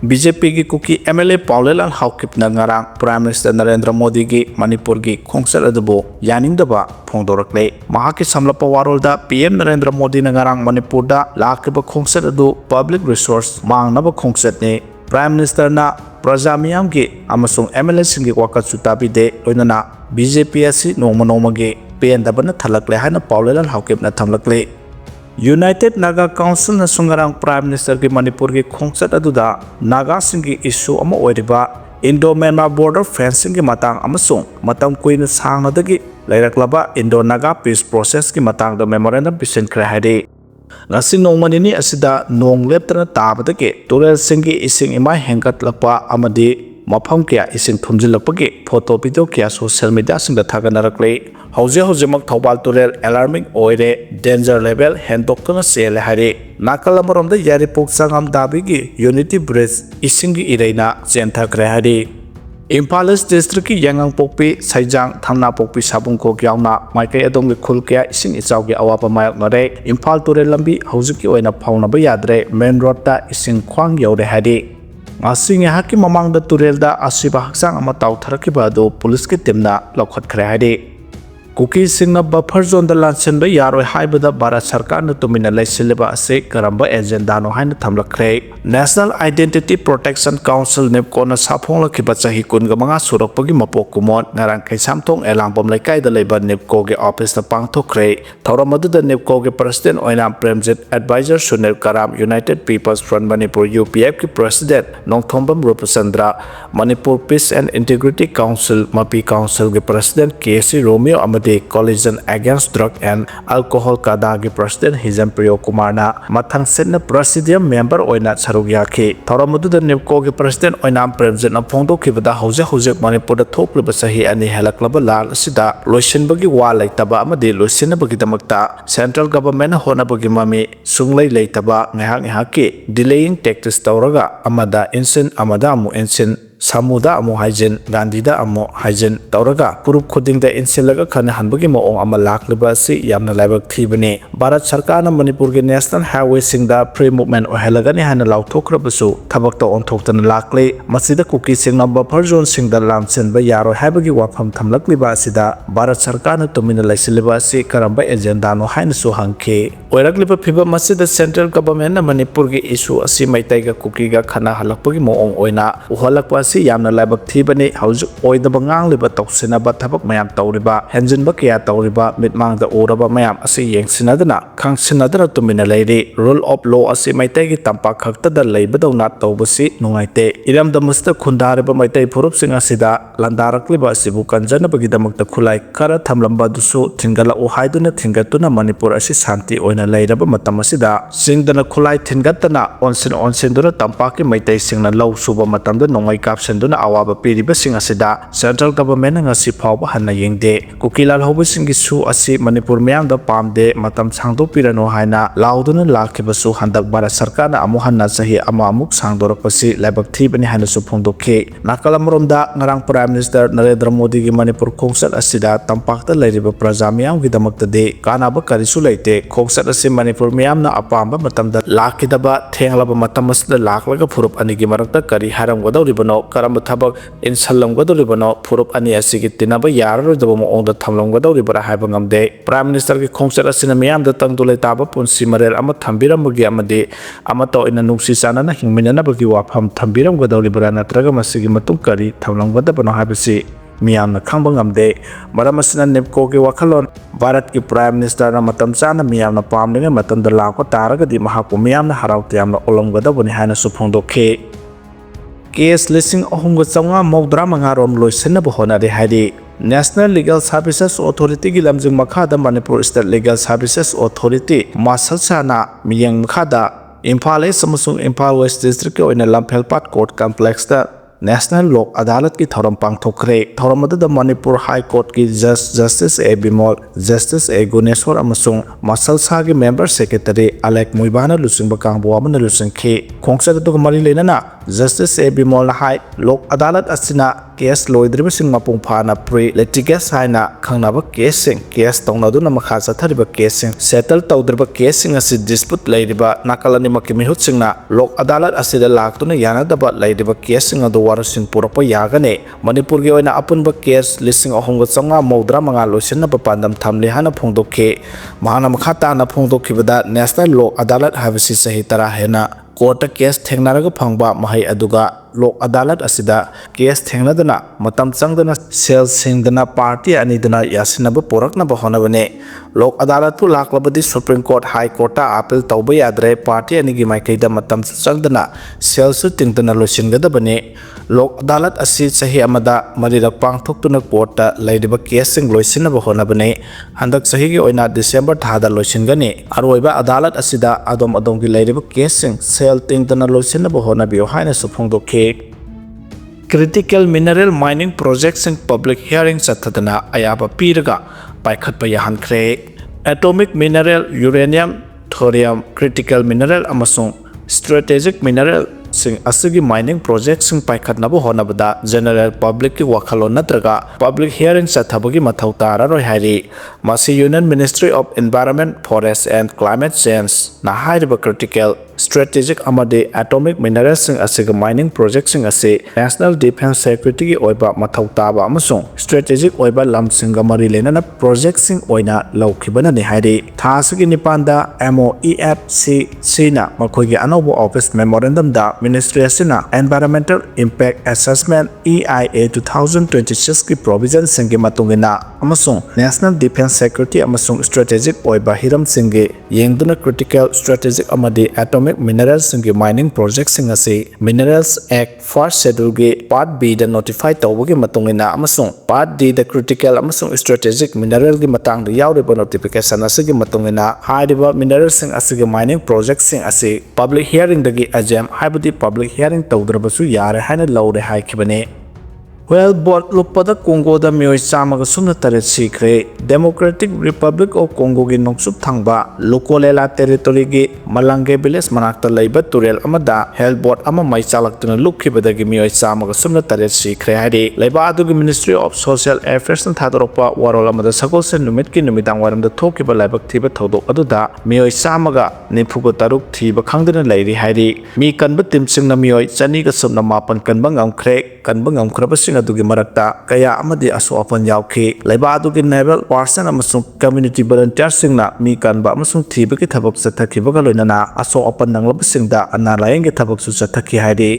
BJP की Kuki MLA Paulelal Haukipna ngarang Prime Minister Narendra Modi की Manipur की खोंगसर adobo यानिंगदबा फोंदोरकले महाकी Samlap वारोलदा PM Narendra Modi ngarang Manipur da लाखिब खोंगसर अदु public resource मांगनब खोंगसरने Prime Minister na प्रजा मियाम की अमसुंग MLA Singh की वाकत सुताबिदे लोइनना BJP असि नोमनोमगे पेंदबन थलकले हाना पाउलेलाल हाउकिपना थमलकले United Naga Council na sungarang Prime Minister की मणिपुर की खोंगसत अदुदा नागा सिंह की इशू अमा ओइरिबा Indo-Myanmar border fencing की matang अमसुंग मतम कुइन सांगनदगी लैरकलबा Indo-Naga peace process की matang the memorandum पिसिनख्रे हाइदे ngasi nongmanini asida nong leptana tabadagi tural singi ising imai hengkatlakpa amadi mafam kya ising thumjilakpagi photo video kya social media singda thaganarakle haujimak thobal tural alarming oire danger level hendoktana sele hari nakalamaromda yari poksangam dabigi unity bridge isingi ireina chenthakre hari Imphal East District की यांगंग पोकपी साइजांग थामना पोकपी साबुंग को ग्यावना माइके अदोंग के खुल के इसिंग इचाव के अवापा मायक नरे इम्फाल तुरे लंबी हौजुक की ओइना फाउनबा यादरे मेन रोड ता इसिंग ख्वांग यौरे हादि आसिंग हाकी ममांग द तुरेल दा आसिबा हक्सांग अमा ताउथरकिबा दो पुलिस की टीमना लौखतख्रे हादि Kuki Singna buffer zone the Lansen by Yaro Haibada Bara Sarkar Tumina Lesiba Ase Karamba Agenda no Hain Tamla Cray National Identity Protection Council Nepkona Sapong Kibatsahi Kungamanga Surapagi Mapokumon Narankai Samtong Elambom Lakai the Labor Nepkoge Office the Pangto Cray Tauramadu the Nepkoge President Oinam Premzit Advisor Sunil Karam United People's Front Manipur UPF President Nongthombam Rupasandra Manipur Peace and Integrity Council Mapi Council President KC Romeo Coalition Against Drug and Alcohol Kadagi President Hizam Priyo Kumarna Mathang Senna Presidium Member Oina Sarugyaki Tauramadu the Nepko President Oinam President Apondo Kibada Hose Manipur the Top Libasahi and the Helaklaba Lal Sida Lucian Bagi Wala Taba Amadi Lucina Bagitamakta Central Government Honabagi Mami Sunglay Laitaba Nahang Haki delaying tactics Tauraga Amada Insin Amadamu Insin Samuda Amo Hygiene, Gandida Amo Hygiene, Tauraga, Purup Kuding the Insilaga Kan Hanbagimo on Amalak Libasi, Yamna Labak Tibani, Barat Sarkana Manipur National Highway Sing the pre movement or Helagani Hana Lau Tokrabasu, Tabakto on Toktan Lakli, Masida Kuki Sing number Perjon Sing the Lamsen by Yaro Habagi Wapam Tamlak Libasida, Barat Sarkana Tumina Lasilibasi, Karamba Agenda no Hainasu Hanke, Weraglipa Piba Masida Central Government Manipurgi issue a Simaitega Kukiga Kana Halapagimo on Oina, Uhalakwas. Yamna Labak Tibani, House Oi the Bangang Liba Toxina Batabak Mayam Tauriba, Henjin Bakia Tauriba, Midmang the Oraba Mayam, Asi Yang Sinadana, Kang Sinadana to Mina Lady, Rule of Law Asi Maitegi Tampak Hakta the Labor do not Tobasi, Nuaite, Idam the Musta Kundariba Maite Purup Singasida, Landarak Liba Sibukan Janabagidamak the Kulai, Kara Tamlamba Dusu, Tingala Uhaiduna Tingatuna Manipur Asi Santi Oina Laidaba Matamasida, Sing the Kulai Tingatana, Onsin Onsindura Tampaki Maite Sing the Low Suba Matam the Nongai Senduna awaba piriba sing asida Central Government nga si phawba hanna yengde Kukilal hobu singi su asi Manipur miyam da pamde matam sangdo pirano haina lauduna lakhiba su handak bara sarkar na amu hanna sahi ama amuk sangdorakpasi laibak thibani haina su phongdokhe nakalamromda ngarang Prime Minister Narendra Modi gi Manipur khongsat asida tampakta lairiba praja miyam gi damakta de kanaba karisu leite khongsat asi Manipur miyam na apamba matamda lakhidaba thenglaba matam asda laklaga phurup ani gi marakta kari haram godawribano Karamba Tabak in Salam Godolibano, Purup Ani Asikitinaba Yar, the Bomo on the Tamlong Godolibra Habangam Day, Prime Minister Kongsa Sinamiam, the Tangdule Taba, Punsimarel, Amatambira Mugiamade, Amato in a Nuxisana, Himinabaki Wapam, Tambiram Godolibra, Tragamasigi Matukari, Tamlong Godabano Habisi. Miam na Kambangam Day, Maramasina Nepkoki Wakalon, Barat ki Prime Minister Matam Sana, Miam na Pamling, Matam the Lako Taraga, the Mahaku Miam, the Haratiam, Olongada, when Hana Supondo K. Case listing Ohunga Sanga Mogdra Mangarom Loisena Bohona de Hadi National Legal Services Authority Gilamjing Makada Manipur State Legal Services Authority Masasana Miyang Makada Imphal East Samusung Imphal West District in a Lamphelpat Court Complex National Lok Adalat ki Thoram Pangthokre Thoramada the Manipur High Court ki Justice A Bimol Justice A Guneshwar amasung Masal Sagi Member Secretary Alek Muibana Lusing Bakang Buaman Lusing K Khongsa to Mari Lenana Justice Ebimol hai Lok Adalat asina case loidribasing mapung phana pre litigas haina khangnaba case tongnaduna makha chathariba case settle tawdriba case asi dispute leiriba nakalani makimi hutsingna Lok Adalat asida laktuna yanadaba leiriba case adu warasing purapa yagane Manipur gi oina apunba case listing ahonga changa modra manga losinna pandam thamle hana phongdokhe mahana makhata na phongdokhibada National Lok Adalat habisi sahi tara hena Court case thengnaraga phangba mahai aduga Lok Adalat asida case thengnadana matam changdana sel singdana party anidana yasinaba poraknaba honabane Lok Adalat pu laklabadi Supreme Court High Court ta appeal tawba yadre party anigi maikaida matam changdana sel su tingdana losingadabane Lok Adalat asi sahi amada marirak pangthoktuna court ta leidiba case sing loisinaba honabane handak sahi gi oina December thada loisingani aroiba Adalat asida adom adom gi leidiba case sing sel tingdana loisinaba honabiyo haina suphongdokhe Critical mineral mining projects in public hearing chathadana ayaba piraga paikhatpa yahankre atomic mineral uranium thorium critical mineral amasung strategic mineral sing asigi mining projects sing paikhatnabo honabada general public ki wakhalon natraga public hearing chathabagi mathau tararoi hairi masi Union Ministry of Environment Forest and Climate Change na hairiba critical strategic amade atomic minerals sing asiga mining projects sing ase National Defense Security gi oiba mathau taba amasung strategic oiba lam singa mari lenana projects sing oina laukhibana ni hairi thasigi nipanda MOEFCC na makhoigi anobo office memorandum da Ministry asina Environmental Impact Assessment EIA 2026 ki provision singi matungina amasung National Defense Security amasung strategic oiba hiram singi yengduna critical strategic amade atomic minerals singi mining projects sing ase Minerals Act first schedule gi part B da notify tawbagi matungina amasung part D da critical amasung strategic mineral gi matang da yawriba notification asigi matungina haidiba minerals sing asigi mining projects sing ase public hearing dagi ajam haibadi public hearing tawdrabasu yare haina lawre haikibane Well, bot lupada Congo da Meeoi chamaga sumna taret sikre Democratic Republic of Congo gi nongsup thangba Lukolela territory gi Malange village manakta leiba turel amada health board ama mai chalaktuna lukhibada gi Meeoi chamaga sumna taret sikre hari leiba adu gi Ministry of Social Affairs na thadoropa warol amada sagol sen numit ki numidang waram da thokiba laibak thiba thodok aduda Meeoi chamaga nifuga taruk thiba khangdana leiri hari mi kanba timsing na Meeoi chani ga sumna mapan kanba ngamkhre kanba ngamkhraba adugi marakta kaya amadi aso apan yauki leiba adugi naval person amasung community volunteers singna mi kanba amasung thiba ki thabak chathakhiba ga loinana aso apan nanglaba singda ana layeng gi thabak su chathakhi hairi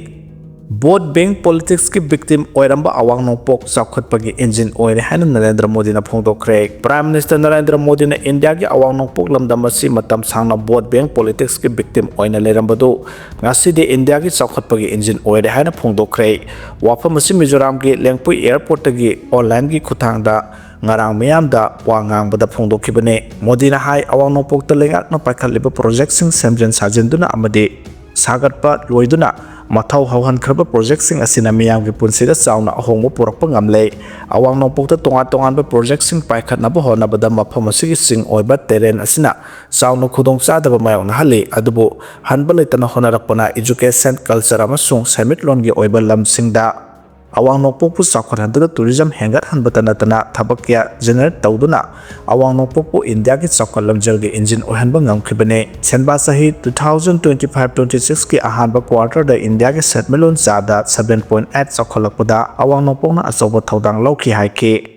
Vote bank politics ki victim oiramba awang nongpok chawkhatpagi engine oire haina Narendra Modi na phongdokre Prime Minister Narendra Modi na India gi awang nongpok lamdam asi matam sangna vote bank politics ki victim oina lerambadu ngasi de India gi chawkhatpagi engine oire haina phongdokre wafam asi Mizoram gi Lengpui airport gi online gi khuthangda ngarang miyamda wangang bada phongdokhibane Modi na hai awang nongpok ta lengak na paikhatliba project sing semjen sajenduna amade sagatpa loiduna Mathau hauhan khraba project sing asina miyam gi punsida chauna ahongmo porakpa ngamle awang nongpokta tongan ba project sing paikhatna bo hona bada mafam asigi sing oiba terrain asina chauna khudong chadaba mayong na hali adubu hanba leitana honarakpana education culture amasung summit lon gi oiba lam singda awang nongpokpu chawkhathandana tourism hengat hanbata natana thabakya generate tawduna awang nongpokpu India ki chawkhatlamjal gi engine ohanba ngamkhibane senba sahi 2025-26 ki ahanba quarter da India ki settlement jada 7.8 chawkhalakpada awang nongpokna achoba thodang lauki haike